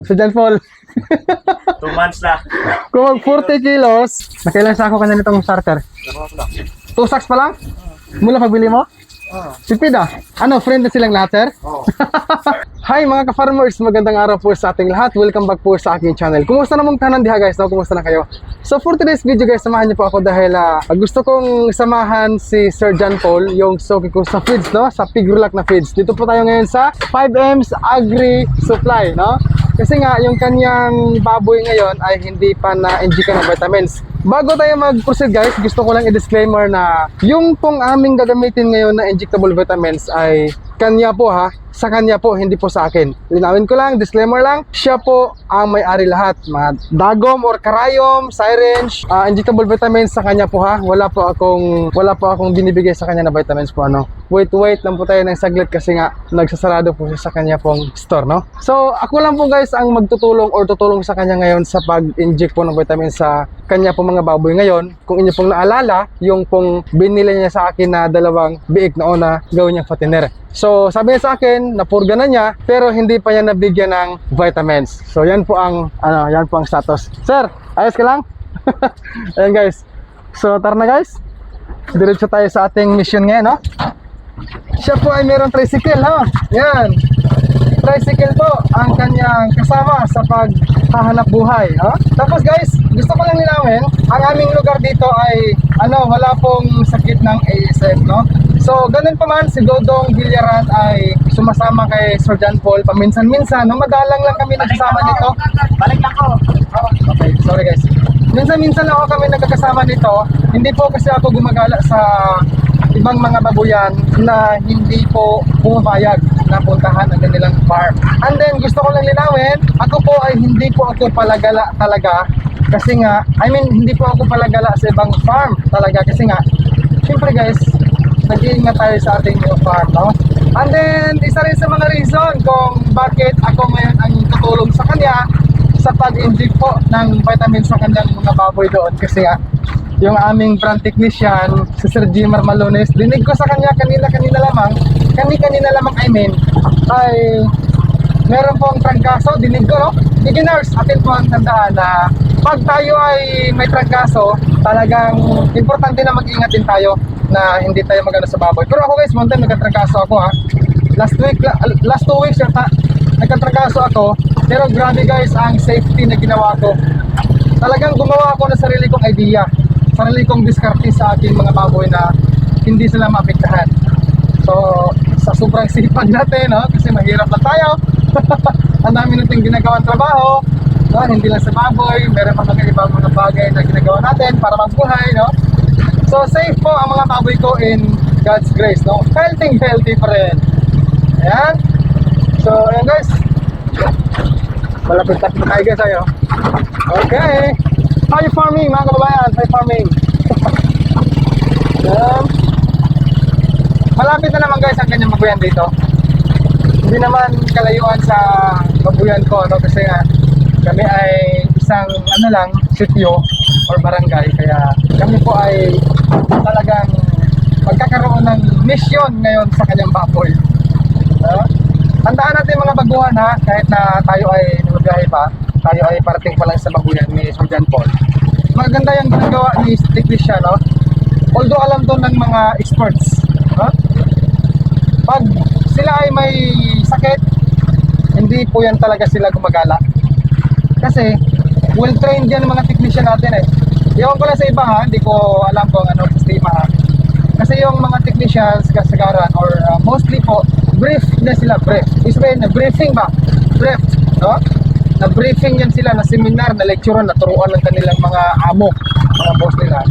So John Paul, 2 months na. kung mag 40 kilos, nakailan sa ako ka na nitong starter? 2 sacks pa lang? Mula pagbili mo? Tipid ah. Ano, friend na silang lahat, sir? Hi mga ka-farmers, magandang araw po sa ating lahat. Welcome back po sa aking channel. Kumusta namang tanan diha guys? No? Kumusta na kayo? So for today's video guys, samahan niyo po ako dahil gusto kong samahan si Sir John Paul, yung soki ko sa feeds, no? Sa Pigrulac na feeds. Dito po tayo ngayon sa 5M's Agri Supply, no? Kasi nga, yung kanyang baboy ngayon ay hindi pa na-inject ng vitamins. Bago tayo mag-proceed guys, gusto ko lang i-disclaimer na yung pong aming gagamitin ngayon na injectable vitamins ay kanya po ha, sa kanya po, hindi po sa akin. Linawin ko lang, disclaimer lang, siya po ang may-ari lahat. Mga dagom or karayom, syringe, injectable vitamins sa kanya po ha. Wala po akong binibigay sa kanya na vitamins po ano. Wait lang po tayo ng saglit kasi nga nagsasarado po siya sa kanya pong store, no? So, ako lang po guys ang magtutulong or tutulong sa kanya ngayon sa pag-inject po ng vitamins sa kanya po mga baboy ngayon. Kung inyo pong naalala, yung pong binili niya sa akin na 2 biik na una, gawin niyang fattener. So, sabi niya sa akin, napurga na niya, pero hindi pa niya nabigyan ng vitamins. So, yan po ang status. Sir, ayos ka lang? Ayan guys. So, tara na guys. Diretso tayo sa ating mission ngayon, no? Siya po ay mayroong tricycle, no? Yan. Tricycle po ang kanyang kasama sa paghahanap buhay, no? Tapos guys, gusto ko lang linawin, ang aming lugar dito ay wala pong sakit ng ASF, no? So, ganun pa man, si Dodong Villaran ay sumasama kay Sir John Paul paminsan-minsan, no? Madalang lang kami nagsasama nito. Balik lang ko. Okay, sorry guys. Minsan-minsan lang ako kami nagkakasama nito. Hindi po kasi ako gumagala sa ibang mga babuyan na hindi po pumapayag na puntahan ang kanilang farm. And then, gusto ko lang linawin, ako po ay hindi po ako palagala talaga kasi nga, hindi po ako palagala sa ibang farm talaga kasi nga, syempre guys, nag-iingat tayo sa ating farm, no? And then, isa rin sa mga reason kung bakit ako ngayon ang tutulong sa kanya sa pag-inject po ng vitamins sa kanyang mga baboy doon kasi nga, yung aming brand technician, si Sir Jimar Malones, dinig ko sa kanya kanina lamang, ay meron pong trangkaso, dinig ko, no? Beginners, atin po ang tandaan na pag tayo ay may trangkaso, talagang importante na mag-ingat din tayo na hindi tayo magano sa baboy. Pero ako guys, one time nagkatrangkaso ako ha. Last 2 weeks yata, nagkatrangkaso ako. Pero grabe guys, ang safety na ginawa ko. Talagang gumawa ako ng sarili kong idea. Sarili kong diskarte sa aking mga baboy na hindi sila maapektahan. So, sa sobrang sipag natin, no? Kasi mahirap na tayo. Ang dami nating ginagawang trabaho, no? Hindi lang sa baboy, meron pa mga ibang mga bagay na ginagawa natin para mabuhay, no? So, safe po ang mga baboy ko in God's grace, no? Healthy pa rin. Ayan. So, ayan guys. Malapit-lapit na tayo guys, ayo. Okay. Hi farming mga kababayan, hi farming. Malapit na naman guys ang kanyang babuyan dito. Hindi naman kalayuan sa babuyan ko, no? Kasi nga kami ay isang sitio or barangay, kaya kami po ay talagang magkakaroon ng mission ngayon sa kanyang baboy. Tandaan natin mga baguhan ha, kahit na tayo ay namabiyahe pa, tayo ay parating pa lang sa babuyan ni Sir John Paul. Maganda yung ginagawa ni technician, no? Although alam to ng mga experts, no? Pag sila ay may sakit, hindi po yan talaga sila gumagala. Kasi well trained yan mga technician natin eh. Ewan ko lang sa iba ha, hindi ko alam kung ano sistema ha. Kasi yung mga technicians kasagaran or mostly po brief na sila, na briefing ba? Brief, no? Na briefing yan sila, na seminar, na lecture, na turuan ng kanilang mga amo, mga boss nila.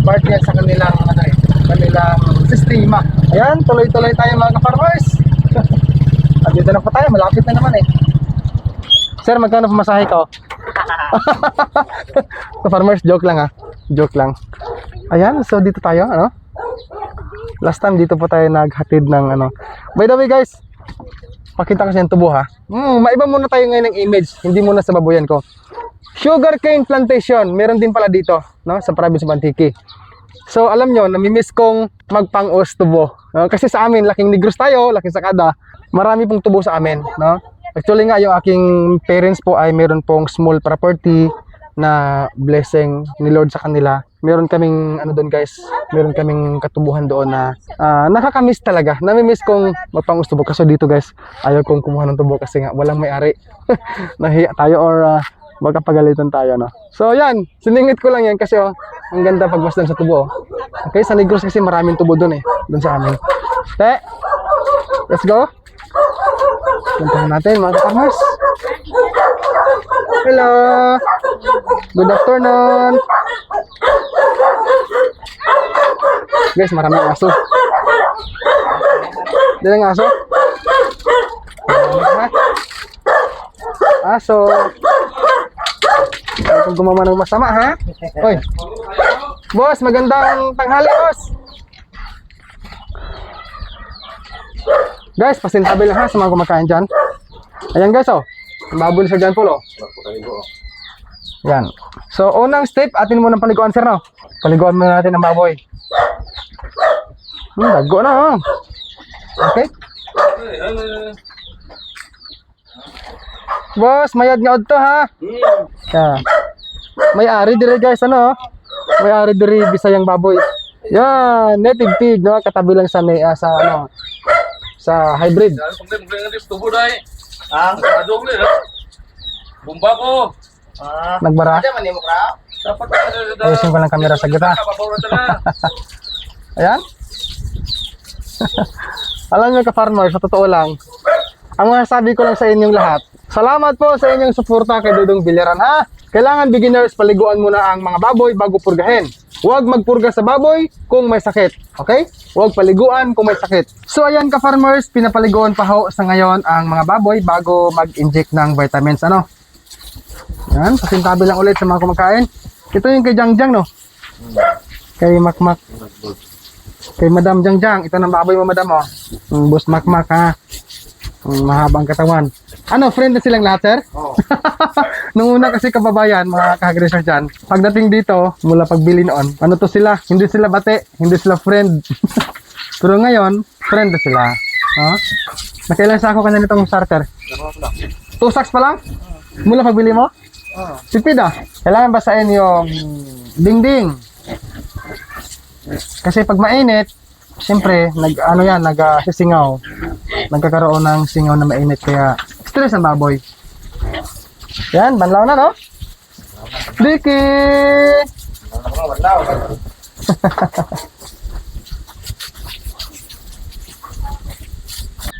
Part yan sa kanilang kanilang sistema. Ayan, tuloy-tuloy tayo mga ka-farmers. Dito na po tayo, malapit na naman eh. Sir, magkano pumasahe ko? Ka-farmers, joke lang ha. Joke lang. Ayan, so dito tayo, ano? Last time dito po tayo naghatid ng By the way guys, pakita ko sa yung tubo ha. Maiba muna tayo ngayon ng image, hindi muna sa babuyan ko. Sugarcane plantation, meron din pala dito, no? Sa province of Antique. So alam nyo, namimiss kong magpang-os tubo, no? Kasi sa amin, laking Negros tayo, laking Sakada, marami pong tubo sa amin, no? Actually nga, yung aking parents po ay meron pong small property na blessing ni Lord sa kanila. Meron kaming, ano doon guys, meron kaming katubuhan doon na nakakamiss talaga. Namimiss kong magpangustubok. Kaso dito guys, ayaw kong kumuha ng tubo kasi nga walang may-ari. Nahiya tayo or magkapagalitan tayo, no? So yan, siningit ko lang yan kasi ang ganda pagmasdan sa tubo. Okay, sa Negros kasi maraming tubo doon doon sa amin. Te, let's go. Puntahan natin mga farmers. Hello. Good afternoon. Guys, maraming aso. Diyan ang aso. Aso. Kung gumawa ng masama, ha? Oy. Boss, magandang tanghali, boss. Guys, pasintabi lang ha sa mga kumakain dyan. Ayan guys, oh. Babul sa dyan po, oh. Yan. So, unang step, atin muna paliguan, sir, no? Paliguan muna natin ang baboy. Dago na, oh. Okay. Boss, mayad nga to, ha? Yeah. May-ari dire, guys, ano, oh. May-ari dire, Bisayang baboy. Yan, native pig, no? Katabi lang sa ano, sa hybrid. Bumba ko. Nagbara. Ayusin ko lang kamera sa gita. Ayan. Alam nyo ka-farmer, sa totoo lang, ang masasabi ko lang sa inyong lahat, salamat po sa inyong suporta kay Dudong Biliran, ha? Kailangan beginners, paliguan muna ang mga baboy bago purgahin. Huwag magpurga sa baboy kung may sakit. Okay? Huwag paliguan kung may sakit. So ayan ka-farmers, pinapaliguan pa ho sa ngayon ang mga baboy bago mag-inject ng vitamins. Ano? Yan, pasintabi lang ulit sa mga kumakain. Ito yung kay Jangjang, no? Kay Makmak. Kay Madam Jangjang. Ito ng baboy mo, Madam, oh. Boss Makmak, ha? Mahabang katawan. Ano, friend na silang lahat, sir? Oo. Nung una kasi kababayan, mga kahagresor dyan, pagdating dito, mula pagbili noon, ano to sila? Hindi sila bate, hindi sila friend. Pero ngayon, friend na sila. Oh? Nakailan sa ako kanina itong starter? 2 sacks pa lang? Mula pagbili mo? Tipid ah. Kailangan basahin yung dingding. Kasi pag mainit, siyempre, nagsisingaw. Nagkakaroon ng singaw na mainit, kaya stress ang baboy. Yan, banlaw na, no? Diki!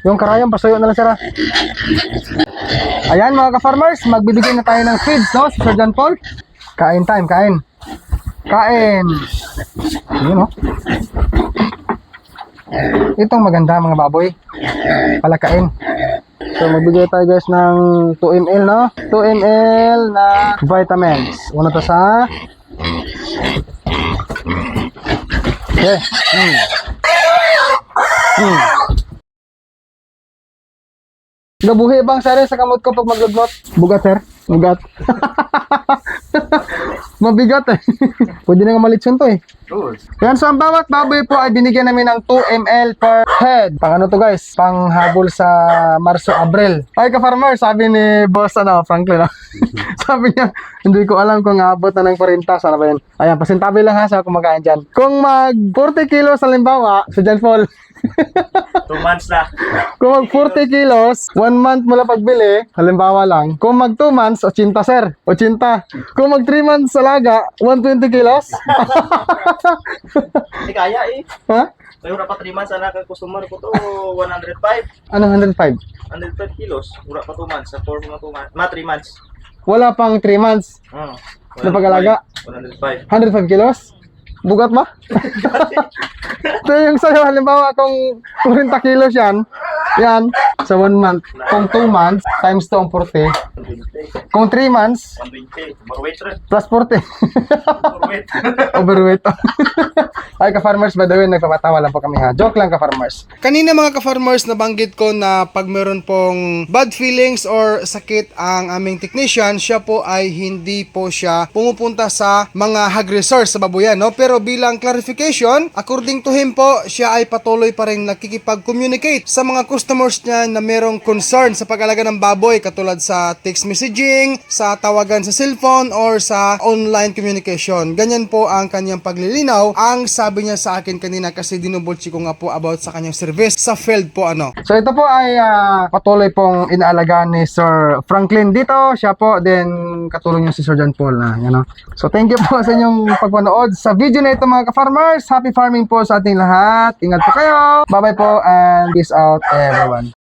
Yung karayong, pasuyo na lang, sir. Ayan, mga ka-farmers, magbibigay na tayo ng feeds, no? Si Sir John Paul. Kain time, kain. Kain. Yun, no? Itong maganda, mga baboy. Palakain. So, magbigay tayo guys ng 2 ml, no? 2 ml na vitamins. Una to sa... Okay. Gabuhi bang sir sa kamot ko pag maglugnot? Bugat, sir. Bugat. Mabigat eh. Pwede na nga malitson to eh. Yan, so ang bawat baboy po ay binigyan namin ng 2 ml per head. Pang ano to guys? Pang habol sa Marso-Abril. Ay ka-farmer, sabi ni boss Franklin. Sabi niya, hindi ko alam kung abot na ng 40. Sana ba yan? Ayan, pasintabi lang ha sa kumakain dyan. Kung mag 40 kilos halimbawa, sa John Paul. 2 months na. Kung mag 40 kilos, 1 month mula pagbili, halimbawa lang. Kung mag 2 months, 80 sir. 80. Kung mag 3 months alaga, 120 kilos. Hindi kaya eh. Ha? May pa 3 months na customer ko to 105. Anong 105? 105 kilos. Wala pa 2 months. Sa 4 months. 3 months. Wala pang 3 months. Na pag-alaga? 105. 105 kilos? Bugat ba? Ito yung sa'yo, halimbawa kung 40 kilos yan sa 1 month. Kung 2 months, times 2 ang 40, 120. Kung 3 months, 120. Overweight rin. plus 40. Overweight. Overweight. Ay, ka-farmers, by the way, nagpapatawa lang po kami ha. Joke lang, ka-farmers. Kanina mga ka-farmers, nabanggit ko na pag meron pong bad feelings or sakit ang aming technician, siya po ay hindi po siya pumupunta sa mga hog resource sa babuyan, no? Pero bilang clarification, according to him po, siya ay patuloy pa rin nakikipag-communicate sa mga customers niya na merong concern sa pag-alaga ng baboy, katulad sa text messaging, sa tawagan sa cellphone, or sa online communication. Ganyan po ang kanyang paglilinaw. Ang sabi niya sa akin kanina kasi dinubulchi ko nga po about sa kanyang service sa field po ano. So ito po ay patuloy pong inaalagaan ni Sir Franklin dito. Siya po, then katulong niya si Sir John Paul na, you know. So thank you po sa inyong pagpanood sa video na ito mga ka-farmers. Happy farming po sa ating lahat. Ingat po kayo. Bye bye po and peace out everyone.